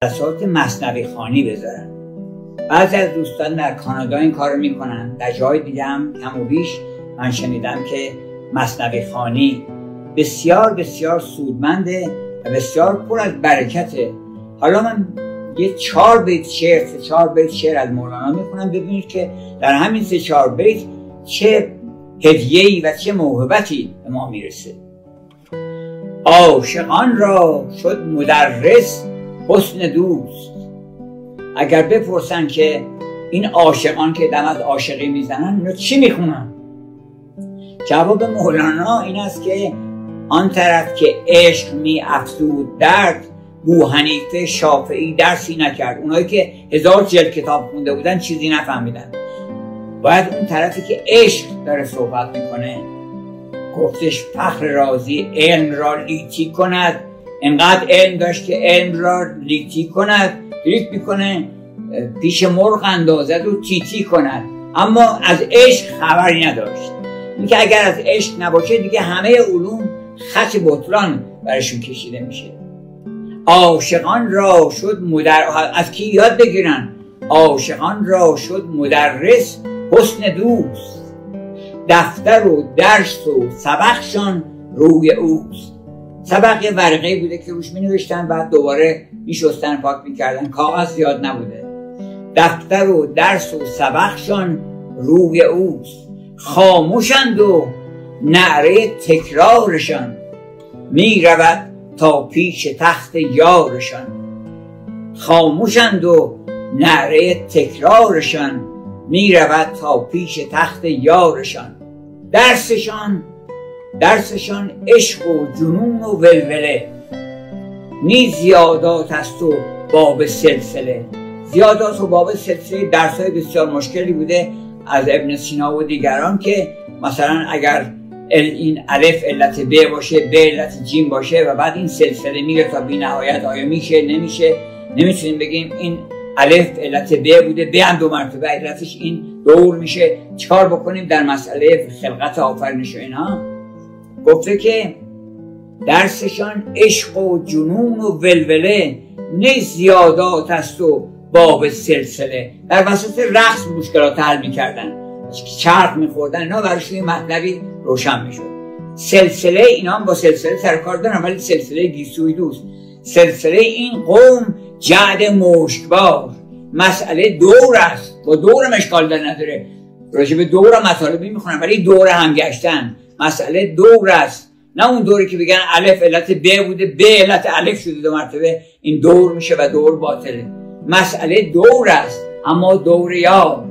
جلسات مثنوی خوانی بذارن. بعضی از دوستان در کانادا این کارو میکنن، در جای دیگه هم کم و بیش من شنیدم که مثنوی خوانی بسیار بسیار سودمنده و بسیار پر از برکته. حالا من یه 4 بیت شعر از مولانا میخونم، ببینید که در همین 3-4 بیت چه هدیه‌ای و چه موهبتی به ما میرسه. عاشقان را شد مدرس حسن دوست. اگر بپرسن که این عاشقان که دم از عاشقی میزنن اینو چی میخونن، جواب مولانا این است که آن طرف که عشق می افزود درد، بوحنیفه شافعی درسی نکرد. اونایی که 1000 جلد کتاب خونده بودن چیزی نفهمیدن. باید اون طرفی که عشق داره صحبت میکنه، گفتش فخر رازی علم را لیتی کند. انقدر علم داشت که علم را لیتی کند، لیت میکنه پیش مرغ اندازد و تیتی کند، اما از عشق خبری نداشت. این که اگر از عشق نباشه دیگه همه علوم خط بطلان برشون کشیده میشه. عاشقان را شد از کی یاد بگیرن؟ عاشقان را شد مدرس حسن دوست. دفتر و درس و سبقشان روی اوست. سبق یه ورقه بوده که روش می نوشتن، بعد دوباره می شستن، پاک می کردن، کاغذ زیاد نبوده. دفتر و درس و سبقشان روی اوست. خاموشند و نعره تکرارشان می رود تا پیش تخت یارشان. خاموشند و نعره تکرارشان می رود تا پیش تخت یارشان. درسشان عشق و جنون و ولوله، نی زیادات است و باب سلسله. زیادات و باب سلسله درس‌های بسیار مشکلی بوده از ابن سینا و دیگران، که مثلا اگر این الف علت ب باشه، ب علت جیم باشه و بعد این سلسله میره تا بی نهایت، آیا میشه نمیشه، نمیتونیم بگیم این الف علت ب بوده، ب هم 2 مرتبه علتش این دور میشه، چیکار بکنیم در مسئله خلقت آفرینش و اینا. گفته که درسشان عشق و جنون و ولوله، نه زیادات است و باب سلسله. در وسط رقص مشکلات حل میکردن، چرخ میخوردن، اینا براشون مطلبی روشن میشد. سلسله اینا هم با سلسله سرکار دارن، ولی سلسله گیسوی دوست. سلسله این قوم جعد مشکبار، مسئله دور است، با دور مشکال در نداره. راجع به دور مطالبی میخونن، ولی دور همگشتن. مسئله دور است، نه اون دوری که بگن الف علت ب بوده، ب علت الف شده 2 مرتبه، این دور میشه و دور باطله. مسئله دور است، اما دور یار